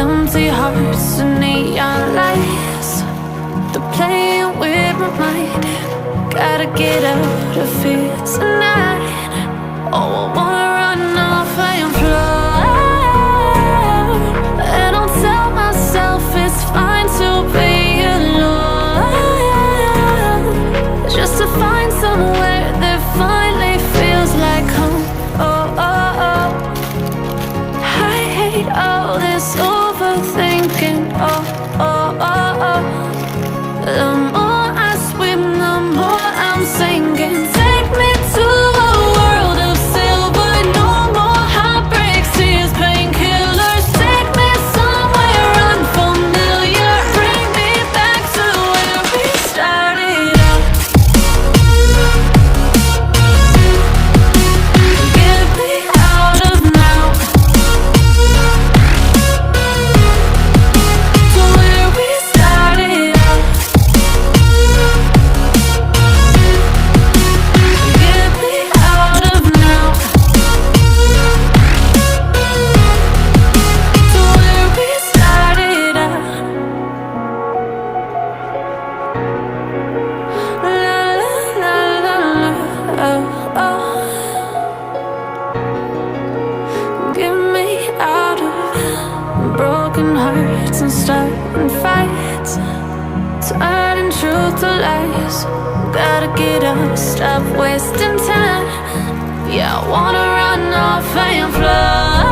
empty hearts and neon lights. They're playing with my mind. Gotta get out of here tonight. Oh, I wanna run off and fly. And I'll tell myself it's fine to be alone, just to find somewhere that finally feels like home. Oh, oh, oh. I hate all this overthinking. Oh, oh, oh, oh. The more I swim, the more I'm sinking. Take me to a world of silver. No more heartbreaks, tears, painkillers. Take me somewhere unfamiliar. Bring me back to where we started out. Get me out of now, to where we started out. Get me out of now, to where we started out. La la la la la, oh, oh. Get me out of broken hearts and starting fights, turning truth to lies. Gotta get up, stop wasting time. Yeah, I wanna run off and fly.